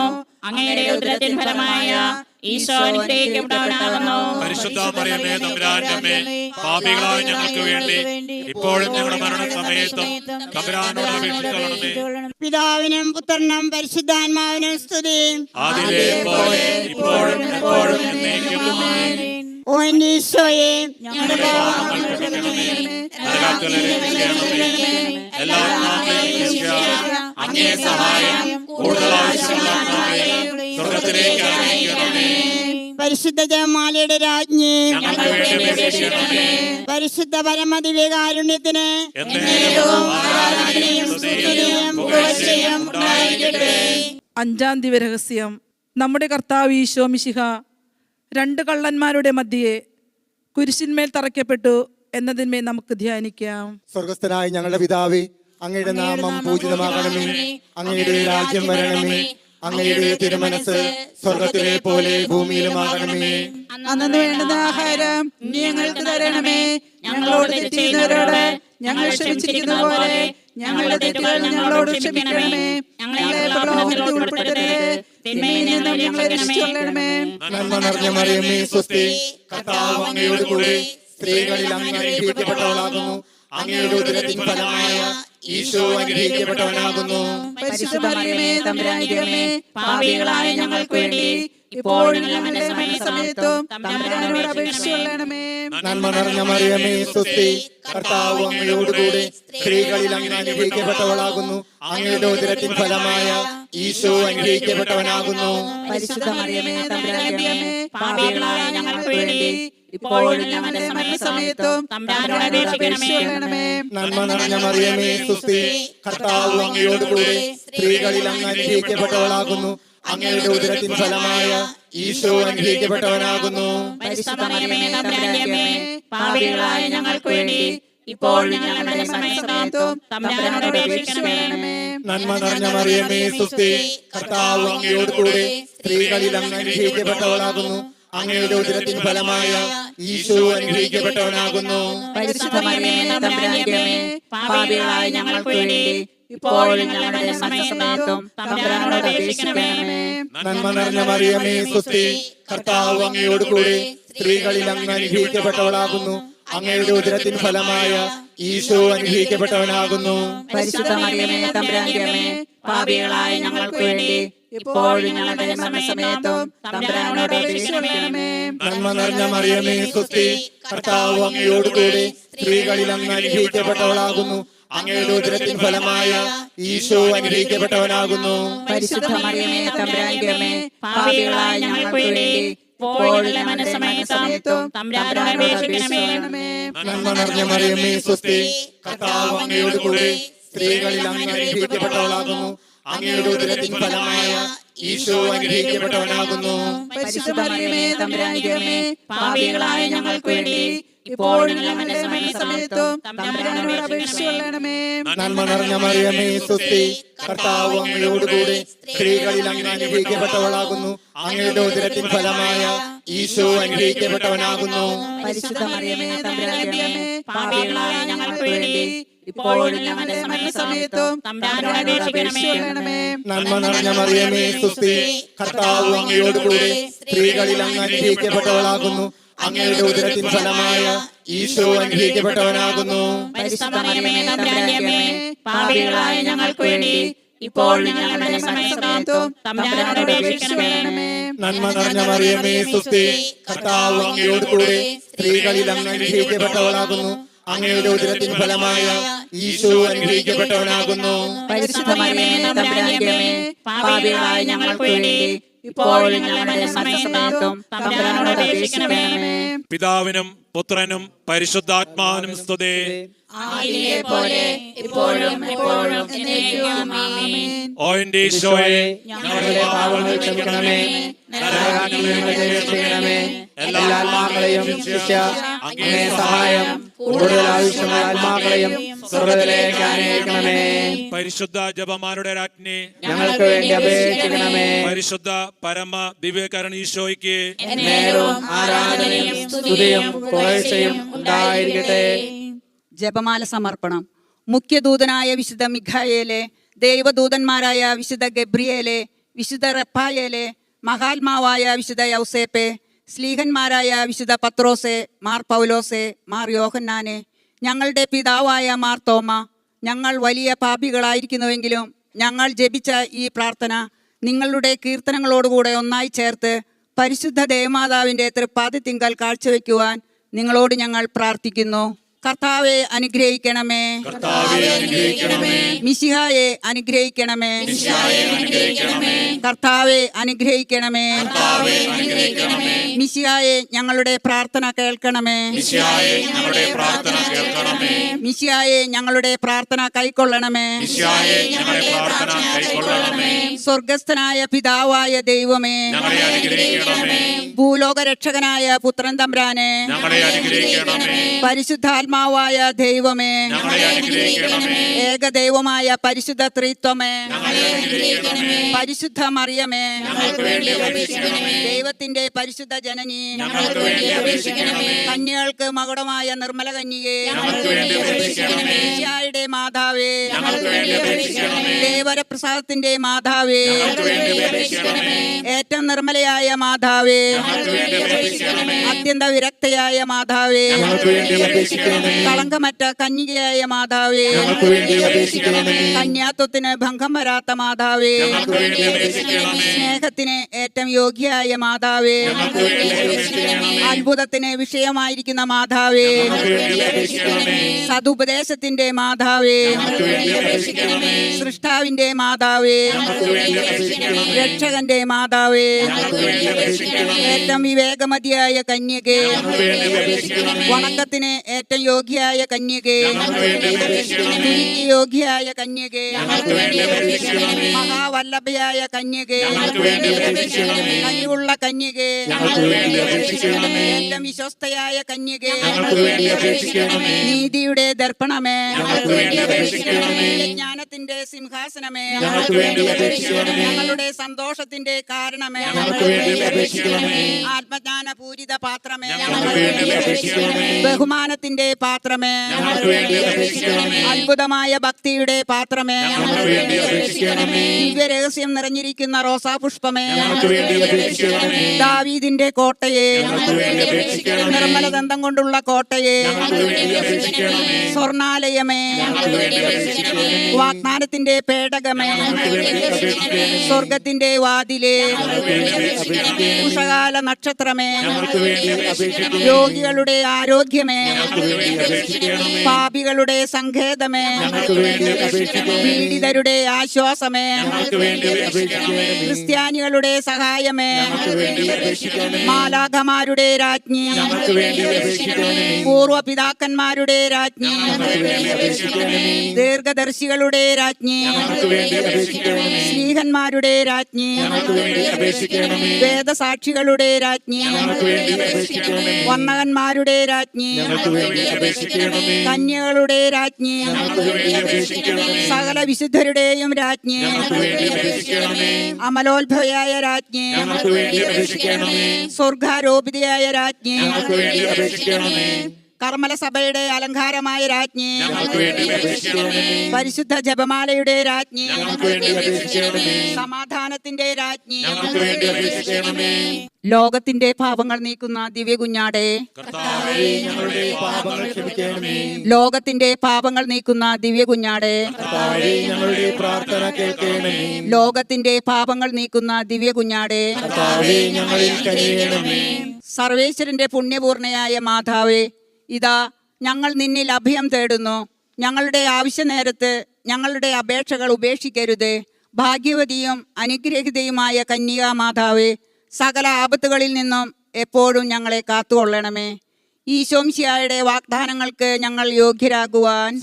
Speaker 4: അങ്ങയുടെ ഉദരത്തിൻ ഫലമായ ഈശോ അനുഗ്രഹിക്കപ്പെട്ടവനാകുന്നു.
Speaker 5: പരിശുദ്ധ മറിയമേ, തമ്പുരാന്റെ അമ്മേ, പാപികളായ ഞങ്ങൾക്ക് വേണ്ടി ഇപ്പോഴും ഞങ്ങളുടെ മരണസമയത്തും തമ്പുരാനോട് അപേക്ഷിച്ചുകൊള്ളണമേ.
Speaker 7: പിതാവിനും പുത്രനും പരിശുദ്ധാത്മാവിനും സ്തുതി.
Speaker 5: ആദിയിലെ പോലെ ഇപ്പോഴും എപ്പോഴും എന്നേക്കും ആമേൻ.
Speaker 7: ഓ എന്റെ ഈശോയെ,
Speaker 6: ഞങ്ങളുടെ
Speaker 5: പാപങ്ങൾ ക്ഷമിക്കണമേ, നരകത്തിൽ രക്ഷിക്കണമേ, എല്ലാ ആത്മാക്കളെയും രക്ഷിക്കുക. അങ്ങേ സഹായം കൂടുതൽ ആവശ്യമുള്ള ആത്മാക്കളെയും സ്വർഗ്ഗത്തിലേക്ക് അയക്കണമേ.
Speaker 7: പരിശുദ്ധ ജപമാലയുടെ രാജ്ഞി,
Speaker 5: ഞങ്ങൾക്ക് വേണ്ടി അപേക്ഷിക്കണമേ.
Speaker 7: പരിശുദ്ധ പരമദിവ്യകാരുണ്യത്തിന്
Speaker 5: എന്നേരവും ആരാധനയും സ്തുതിയും പുകഴ്ചയും ഉണ്ടായിരിക്കട്ടെ.
Speaker 2: അഞ്ചാം ദിവ്യരഹസ്യം. നമ്മുടെ കർത്താവ് ഈശോ മിശിഹ 2 കള്ളന്മാരുടെ മധ്യേ കുരിശിന്മേൽ തറയ്ക്കപ്പെട്ടു എന്നതിന്മേൽ നമുക്ക് ധ്യാനിക്കാം.
Speaker 1: സ്വർഗസ്ഥനായ ഞങ്ങളുടെ പിതാവേ, അങ്ങയുടെ നാമം പൂജിതമാകണമേ. അങ്ങയുടെ രാജ്യം വരണമേ. അങ്ങയുടെ തിരുമനസ് സ്വർഗത്തിലെ പോലെ ഭൂമിയിലുമാകണമേ.
Speaker 6: അന്നു വേണ്ടുന്ന ആഹാരം നീ ഞങ്ങൾക്ക് തരണമേ. ഞങ്ങളോട് തെറ്റ് ചെയ്യുന്നവരോട് ഞങ്ങൾ ക്ഷമിച്ചിരിക്കുന്ന പോലെ ഞങ്ങളുടെ തെറ്റുകൾ ഞങ്ങളോട് ക്ഷമിക്കണമേ. ഞങ്ങളെ പ്രലോഭനത്തിൽ ഉൾപ്പെടുത്തരുത്, തിന്മയിൽ നിന്നും ഞങ്ങളെ രക്ഷിച്ചുകൊള്ളണമേ.
Speaker 1: നന്മ നിറഞ്ഞ മറിയമേ, സ്വസ്തി. കർത്താവ് അങ്ങയോട് കൂടെ സ്ത്രീകളിൽ അങ്ങ് അനുഗ്രഹിക്കപ്പെട്ടവളാകുന്നു. അങ്ങയുടെ ഉദരത്തിൻ ഫലമായ ഈശോ അനുഗ്രഹിക്കപ്പെട്ടവനാകുന്നു.
Speaker 6: പരിശുദ്ധ മറിയമേ, തമ്പുരാന്റെ അമ്മേ, പാപികളായ ഞങ്ങൾക്ക് വേണ്ടി ഇപ്പോഴും ഞങ്ങളുടെ മരണസമയത്തും തമ്പുരാനോട് അപേക്ഷിച്ചുകൊള്ളണമേ.
Speaker 1: നന്മ നിറഞ്ഞ മറിയമേ, സ്വസ്തി. കർത്താവ് അങ്ങയോട് കൂടെ സ്ത്രീകളിൽ അങ്ങ് അനുഗ്രഹിക്കപ്പെട്ടവളാകുന്നു. അങ്ങയുടെ ഉദരത്തിൻ ഫലമായ ഈശോ അനുഗ്രഹിക്കപ്പെട്ടവനാകുന്നു.
Speaker 6: പരിശുദ്ധ മറിയമേ, തമ്പുരാന്റെ അമ്മേ, പാപികളായ ഞങ്ങൾക്ക് വേണ്ടി ഇപ്പോഴും ഞങ്ങളുടെ മരണസമയത്തും തമ്പുരാനോട് അപേക്ഷിച്ചുകൊള്ളണമേ.
Speaker 1: നന്മ നിറഞ്ഞ മറിയമേ, സ്വസ്തി. കർത്താവ് അങ്ങയോട് കൂടെ സ്ത്രീകളിൽ അങ്ങ് അനുഗ്രഹിക്കപ്പെട്ടവളാകുന്നു. അങ്ങയുടെ ഉദരത്തിൻ ഫലമായ ഈശോ അനുഗ്രഹിക്കപ്പെട്ടവനാകുന്നു.
Speaker 6: പരിശുദ്ധ മറിയമേ, തമ്പുരാന്റെ അമ്മേ, പാപികളായ ഞങ്ങൾക്ക് വേണ്ടി ഇപ്പോഴും ഞങ്ങളുടെ മരണസമയത്തും തമ്പുരാനോട് അപേക്ഷിച്ചുകൊള്ളണമേ.
Speaker 1: നന്മ നിറഞ്ഞ മറിയമേ, സ്വസ്തി. കർത്താവ് അങ്ങയോട് കൂടെ സ്ത്രീകളിൽ അങ്ങ് അനുഗ്രഹിക്കപ്പെട്ടവളാകുന്നു. അങ്ങയുടെ ഉദരത്തിൻ ഫലമായ ഈശോ അനുഗ്രഹിക്കപ്പെട്ടവനാകുന്നു.
Speaker 6: പരിശുദ്ധ മറിയമേ, തമ്പുരാന്റെ അമ്മേ, പാപികളായ ഞങ്ങൾക്ക് വേണ്ടി ഇപ്പോഴും ഞങ്ങളുടെ മരണസമയത്തും തമ്പുരാനോട് അപേക്ഷിക്കണമേ.
Speaker 1: നന്മ നിറഞ്ഞ മറിയമേ, സ്വസ്തി. കർത്താവ് അങ്ങയോട് കൂടെ സ്ത്രീകളിൽ അങ്ങ് അനുഗ്രഹിക്കപ്പെട്ടവളാകുന്നു. അങ്ങയുടെ ഉദരത്തിൻ ഫലമായ ഈശോ അനുഗ്രഹിക്കപ്പെട്ടവനാകുന്നു.
Speaker 6: പരിശുദ്ധ മറിയമേ, തമ്പുരാന്റെ അമ്മേ, പാപികളായ ഞങ്ങൾക്ക് വേണ്ടി ഇപ്പോഴും ഞങ്ങളുടെ മരണസമയത്തും തമ്പുരാനോട് അപേക്ഷിക്കണമേ.
Speaker 1: നന്മ നിറഞ്ഞ മറിയമേ, സ്വസ്തി. കർത്താവ് അങ്ങയോട് കൂടെ സ്ത്രീകളിൽ അങ്ങ് അനുഗ്രഹിക്കപ്പെട്ടവളാകുന്നു. അങ്ങയുടെ ഉദരത്തിൻ ഫലമായ ഈശോ അനുഗ്രഹിക്കപ്പെട്ടവനാകുന്നു.
Speaker 6: പരിശുദ്ധ മറിയമേ, തമ്പുരാന്റെ അമ്മേ, പാപികളായ ഞങ്ങൾക്ക് വേണ്ടി ഇപ്പോഴും ഞങ്ങളുടെ മരണസമയത്തും തമ്പുരാനോട് അപേക്ഷിക്കണമേ.
Speaker 1: നന്മ നിറഞ്ഞ മറിയമേ, സ്വസ്തി. കർത്താവ് അങ്ങയോട് കൂടെ സ്ത്രീകളിൽ അങ്ങ് അനുഗ്രഹിക്കപ്പെട്ടവളാകുന്നു. അങ്ങയുടെ ഉദരത്തിൻ ഫലമായ ഈശോ അനുഗ്രഹിക്കപ്പെട്ടവനാകുന്നു.
Speaker 6: പരിശുദ്ധ മറിയമേ, തമ്പുരാന്റെ അമ്മേ, പാപികളായ ഞങ്ങൾക്ക് വേണ്ടി ഇപ്പോഴും ഞങ്ങളുടെ മരണസമയത്തും തമ്പുരാനോട് അപേക്ഷിച്ചുകൊള്ളണമേ.
Speaker 1: നന്മ നിറഞ്ഞ മറിയമേ, സ്വസ്തി. കർത്താവ് അങ്ങയോട് കൂടെ സ്ത്രീകളിൽ അങ്ങ് അനുഗ്രഹിക്കപ്പെട്ടവളാകുന്നു. അങ്ങയുടെ ഉദരത്തിൻ ഫലമായ ഈശോ അനുഗ്രഹിക്കപ്പെട്ടവനാകുന്നു.
Speaker 6: പരിശുദ്ധ മറിയമേ, തമ്പുരാന്റെ അമ്മേ, പാപികളായ ഞങ്ങൾക്ക് വേണ്ടി ഇപ്പോഴും ഞങ്ങളുടെ മരണസമയത്തും തമ്പുരാനോട് അപേക്ഷിച്ചുകൊള്ളണമേ.
Speaker 1: നന്മ നിറഞ്ഞ മറിയമേ, സ്വസ്തി. കർത്താവ് അങ്ങയോട് കൂടെ സ്ത്രീകളിൽ അങ്ങ് അനുഗ്രഹിക്കപ്പെട്ടവളാകുന്നു. അങ്ങയുടെ ഉദരത്തിൻ ഫലമായ ഈശോ അനുഗ്രഹിക്കപ്പെട്ടവനാകുന്നു.
Speaker 6: പരിശുദ്ധ മറിയമേ, തമ്പുരാന്റെ അമ്മേ, പാപികളായ ഞങ്ങൾക്ക് വേണ്ടി ഇപ്പോഴും ഞങ്ങളുടെ മരണസമയത്തും തമ്പുരാനോട് അപേക്ഷിച്ചുകൊള്ളണമേ.
Speaker 1: നന്മ നിറഞ്ഞ മറിയമേ, സ്വസ്തി. കർത്താവ് അങ്ങയോട് കൂടെ സ്ത്രീകളിൽ അങ്ങ് അനുഗ്രഹിക്കപ്പെട്ടവളാകുന്നു. അങ്ങയുടെ ഉദരത്തിൻ ഫലമായ ഈശോ അനുഗ്രഹിക്കപ്പെട്ടവനാകുന്നു.
Speaker 6: പരിശുദ്ധ മറിയമേ, തമ്പുരാന്റെ അമ്മേ, പാപികളായ ഞങ്ങൾക്ക് വേണ്ടി ഇപ്പോഴും ഞങ്ങളുടെ മരണസമയത്തും തമ്പുരാനോട് അപേക്ഷിക്കണമേ.
Speaker 5: പിതാവിനും പുത്രനും പരിശുദ്ധാത്മാവിനും സ്തുതി.
Speaker 3: ആദിയിലെ പോലെ ഇപ്പോഴും എപ്പോഴും എന്നേക്കും ആമേൻ.
Speaker 5: ഓ എന്റെ ഈശോയെ,
Speaker 9: ഞങ്ങളുടെ പാപങ്ങൾ ക്ഷമിക്കണമേ. നരകാഗ്നിയിൽ നിന്ന് ഞങ്ങളെ രക്ഷിക്കണമേ. എല്ലാ ആത്മാക്കളെയും ശിക്ഷ അങ്ങേ സഹായം കൂടുതൽ ആവശ്യമായ ആത്മാക്കളെയും സ്വർഗ്ഗത്തിലേക്ക് അനയിക്കണമേ.
Speaker 5: പരിശുദ്ധ ജപമാരുടെ രാജ്ഞി,
Speaker 9: ഞങ്ങൾക്ക് വേണ്ടി അപേക്ഷിക്കണമേ.
Speaker 5: പരിശുദ്ധ പരമ ദിവ്യകാരണ ഈശോയ്ക്ക്
Speaker 9: നേരവും ആരാധനയും സ്തുതിയും പുകഴ്ചയും ഉണ്ടായിരിക്കട്ടെ.
Speaker 4: ജപമാല സമർപ്പണം. മുഖ്യദൂതനായ വിശുദ്ധ മിഖായേലെ, ദൈവദൂതന്മാരായ വിശുദ്ധ ഗബ്രിയേലെ, വിശുദ്ധ റഫായേലെ, മഹാത്മാവായ വിശുദ്ധ യൗസേപ്പെ, സ്ലീഹന്മാരായ വിശുദ്ധ പത്രോസെ, മാർ പൗലോസെ, മാർ യോഹന്നാനെ, ഞങ്ങളുടെ പിതാവായ മാർ തോമ, ഞങ്ങൾ വലിയ പാപികളായിരിക്കുന്നുവെങ്കിലും ഞങ്ങൾ ജപിച്ച ഈ പ്രാർത്ഥന നിങ്ങളുടെ കീർത്തനങ്ങളോടുകൂടെ ഒന്നായി ചേർത്ത് പരിശുദ്ധ ദേവമാതാവിൻ്റെ തൃപ്പാദത്തിങ്കൽ കാഴ്ചവെക്കുവാൻ നിങ്ങളോട് ഞങ്ങൾ പ്രാർത്ഥിക്കുന്നു. കർത്താവെ അനുഗ്രഹിക്കണമേ.
Speaker 6: മിശിഹായെ അനുഗ്രഹിക്കണമേ. കർത്താവെ അനുഗ്രഹിക്കണമേ. മിശിഹായെ ഞങ്ങളുടെ പ്രാർത്ഥന കേൾക്കണമേ. മിശിഹായെ ഞങ്ങളുടെ പ്രാർത്ഥന കൈക്കൊള്ളണമേ. സ്വർഗസ്ഥനായ പിതാവായ ദൈവമേ, ഭൂലോക രക്ഷകനായ പുത്രൻ തമ്പുരാനെ, പരിശുദ്ധാത്മാവായ ദൈവമേ, ഏകദൈവമായ പരിശുദ്ധ ത്രിത്വമേ, പരിശുദ്ധ മറിയമേ, ദൈവത്തിന്റെ പരിശുദ്ധ ജനനി, കന്യകൾക്ക് മകുടമായ നിർമ്മല കന്യകേ, ഈശോയുടെ മാതാവേ, ദേവരപ്രസാദത്തിന്റെ മാതാവേ, ഏറ്റവും നിർമ്മലയായ മാതാവേ, അത്യന്ത വിരക്തയായ മാതാവേ, കളങ്കമറ്റ കന്യകയായ മാതാവേ, കന്യാത്വത്തിന് ഭംഗം വരാത്ത മാതാവേ, സ്നേഹത്തിന് ഏറ്റവും യോഗ്യയായ മാതാവേ, അത്ഭുതത്തിന് വിഷയമായിരിക്കുന്ന മാതാവേ, സതുപദേശത്തിന്റെ മാതാവേ, സൃഷ്ടാവിന്റെ മാതാവേ, രക്ഷകന്റെ മാതാവേ, ഏറ്റവും വിവേകമതിയായ കന്യകേ, വണക്കത്തിന് ഏറ്റവും യോഗ്യയായ കന്യകേ, യോഗ്യയായ കന്യകേ, മഹാവല്ലഭയായ കന്യകേ, കഴിവുള്ള കന്യകേ, ഏറ്റവും വിശ്വസ്തയായ കന്യകേ, നീതിയുടെ ദർപ്പണമേ, ജ്ഞാനത്തിന്റെ സിംഹാസനമേ, ഞങ്ങളുടെ സന്തോഷത്തിന്റെ കാരണമേ, ആത്മജ്ഞാന പൂരിത പാത്രമേ, ബഹുമാനത്തിന്റെ പാത്രമേ, അത്ഭുതമായ ഭക്തിയുടെ പാത്രമേ, ദിവ്യരഹസ്യം നിറഞ്ഞിരിക്കുന്ന റോസാപുഷ്പമേ, ദാവീദിന്റെ കോട്ടയെ, നിർമ്മലദന്തം കൊണ്ടുള്ള കോട്ടയെ, സ്വർണാലയമേ, വാഗ്ദാനത്തിന്റെ പേടകമേ, സ്വർഗത്തിന്റെ വാതിലേ, ഉഷകാല നക്ഷത്രമേ, രോഗികളുടെ ആരോഗ്യമേ, പാപികളുടെ സങ്കേതമേ, പീഡിതരുടെ ആശ്വാസമേ, ക്രിസ്ത്യാനികളുടെ സഹായമേ, മാലാഖമാരുടെ രാജ്ഞി, പൂർവപിതാക്കന്മാരുടെ രാജ്ഞി, ദീർഘദർശികളുടെ രാജ്ഞി, സ്നേഹന്മാരുടെ രാജ്ഞി, വേദസാക്ഷികളുടെ രാജ്ഞി, വന്ദകന്മാരുടെ രാജ്ഞി, കന്യകളുടെ രാജ്ഞി, സകല വിശുദ്ധരുടെയും രാജ്ഞി, അമലോത്ഭവയായ രാജ്ഞി, സ്വർഗാരോപിതയായ രാജ്ഞി, കർമ്മല സഭയുടെ അലങ്കാരമായ രാജ്ഞി, പരിശുദ്ധ ജപമാലയുടെ രാജ്ഞി, സമാധാനത്തിന്റെ രാജ്ഞി, ലോകത്തിന്റെ പാപങ്ങൾ നീക്കുന്ന ദിവ്യ കുഞ്ഞാടേ, ലോകത്തിന്റെ പാപങ്ങൾ നീക്കുന്ന ദിവ്യ കുഞ്ഞാടേ, ലോകത്തിന്റെ പാപങ്ങൾ നീക്കുന്ന ദിവ്യ കുഞ്ഞാടേ, സർവേശ്വരന്റെ പുണ്യപൂർണയായ മാതാവേ, ഇതാ ഞങ്ങൾ നിന്നിൽ അഭയം തേടുന്നു. ഞങ്ങളുടെ ആവശ്യ നേരത്ത് ഞങ്ങളുടെ അപേക്ഷകൾ ഉപേക്ഷിക്കരുത്. ഭാഗ്യവതിയും അനുഗ്രഹീതയുമായ കന്യകാ മാതാവേ, സകല ആപത്തുകളിൽ നിന്നും എപ്പോഴും ഞങ്ങളെ കാത്തുകൊള്ളണമേ. ഈശോമിശിഹായുടെ വാഗ്ദാനങ്ങൾക്ക് ഞങ്ങൾ യോഗ്യരാകുവാൻ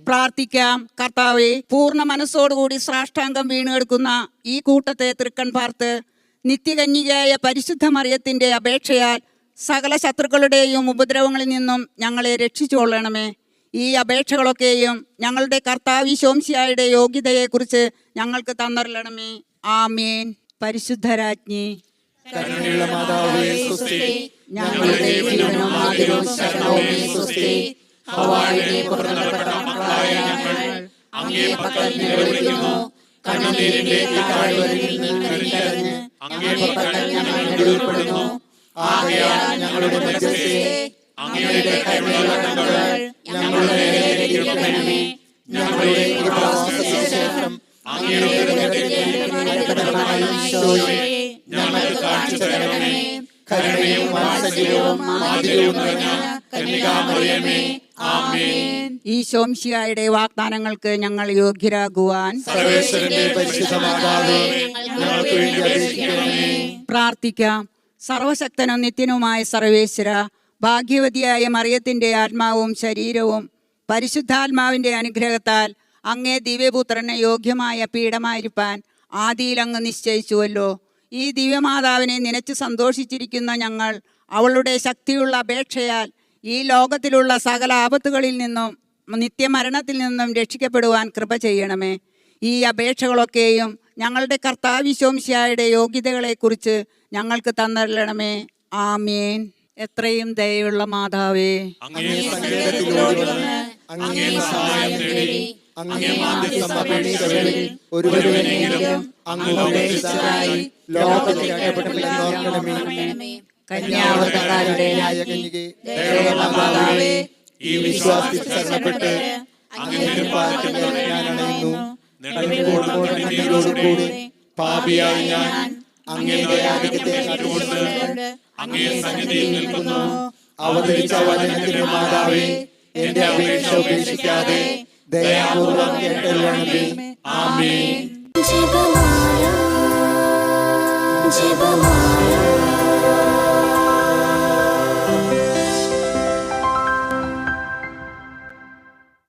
Speaker 6: പ്രാർത്ഥിക്കാം. കർത്താവേ, പൂർണ്ണ മനസ്സോടുകൂടി സാഷ്ടാംഗം വീണെടുക്കുന്ന ഈ കൂട്ടത്തെ തൃക്കൺ പാർത്ത് നിത്യകന്യകയായ പരിശുദ്ധ മറിയത്തിന്റെ അപേക്ഷയാൽ സകല ശത്രുക്കളുടെയും ഉപദ്രവങ്ങളിൽ നിന്നും ഞങ്ങളെ രക്ഷിച്ചുകൊള്ളണമേ. ഈ അപേക്ഷകളൊക്കെയും ഞങ്ങളുടെ കർത്താവ് ഈശോമിശിഹായുടെ യോഗ്യതയെക്കുറിച്ച് ഞങ്ങൾക്ക് തന്നറിയണമേ. ആമേൻ. പരിശുദ്ധരാജ്ഞി, ഞങ്ങളുടെ ജീവനും ആദരവും ശരണവും സ്വസ്തി. ഹവായിലെ പുറപ്പെട്ട മക്കളായ ഞങ്ങൾ അങ്ങേ പക്കൽ നിലവിളിക്കുന്നു. കണ്ണുനീരിന്റെ താഴ്വരയിൽ നിന്ന് കരഞ്ഞ് അങ്ങേ പക്കൽ ഞങ്ങൾ നെടുപ്പെടുന്നു. ആകയാൽ ഞങ്ങളുടെ മധ്യസ്ഥേ അങ്ങയുടെ കരുണയുള്ള കണ്ണുകൾ ഞങ്ങളുടെ നേരെ തിരിക്കണമേ. ഞങ്ങളുടെ കൃപാസനശേഷം അങ്ങയുടെ ഈശോയെ ഞങ്ങൾക്ക് കാണിച്ചു തരണമേ. കരുണയും വാത്സല്യവും മാധുര്യവും നിറഞ്ഞ
Speaker 5: കന്യകാമറിയമേ, ആമേൻ.
Speaker 6: ഈശോംശിഹായുടെ വാഗ്ദാനങ്ങൾക്ക് ഞങ്ങൾ യോഗ്യരാകുവാൻ
Speaker 1: സർവേശ്വരന്റെ പരിശുദ്ധ മാതാവേ, ഞങ്ങൾക്ക് വേണ്ടി അപേക്ഷിക്കണമേ.
Speaker 6: പ്രാർത്ഥിക്കാം. സർവശക്തനും നിത്യനുമായ സർവേശ്വര, ഭാഗ്യവതിയായ മറിയത്തിന്റെ ആത്മാവും ശരീരവും പരിശുദ്ധാത്മാവിന്റെ അനുഗ്രഹത്താൽ അങ്ങേ ദിവ്യപുത്രന് യോഗ്യമായ പീഠമായിരിക്കാൻ ആദിയിൽ അങ്ങ് നിശ്ചയിച്ചുവല്ലോ. ഈ ദിവ്യമാതാവിനെ നനച്ചു സന്തോഷിച്ചിരിക്കുന്ന ഞങ്ങൾ അവളുടെ ശക്തിയുള്ള അപേക്ഷയാൽ ഈ ലോകത്തിലുള്ള സകല ആപത്തുകളിൽ നിന്നും നിത്യമരണത്തിൽ നിന്നും രക്ഷിക്കപ്പെടുവാൻ കൃപ ചെയ്യണമേ. ഈ അപേക്ഷകളൊക്കെയും ഞങ്ങളുടെ കർത്താവിശോംശിഹായുടെ യോഗ്യതകളെക്കുറിച്ച് ഞങ്ങൾക്ക് തന്നരണമേ. ആമേൻ. എത്രയും ദയയുള്ള മാതാവേ,
Speaker 5: അങ്ങേ സങ്കേതത്തിലോടി വന്ന് അങ്ങേ സഹായം തേടി അങ്ങേ മാധ്യസ്ഥം അപേക്ഷിച്ചവരിൽ ഒരുവനെങ്കിലും അങ്ങ് ഉപദേശിച്ചതായി ലോകത്തിൽ അറിയപ്പെട്ടില്ലെന്നോർക്കണമേ.
Speaker 6: കന്യാവൃതക്കാരുടെ
Speaker 1: കന്യകേ,
Speaker 6: ദയയുള്ള മാതാവേ,
Speaker 1: ഈ വിശ്വാസത്തിൽ ശരണപ്പെട്ട് അങ്ങേ തിരുപ്പാദത്തിൽ ഞാൻ അണയുന്നു. നെടുങ്കോടുകൂടി പാപിയായ ഞാൻ അങ്ങേ ദയാധിക്യത്തെ കണ്ടുകൊണ്ട് അങ്ങേ സന്നിധിയിൽ നിൽക്കുന്നു. അവതരിച്ച വചനത്തിന്റെ മാതാവേ, എന്റെ അപേക്ഷ ഉപേക്ഷിക്കാതെ ദയാപൂർവം കേട്ടരുളണമേ. ആമേൻ.
Speaker 3: ജപമാല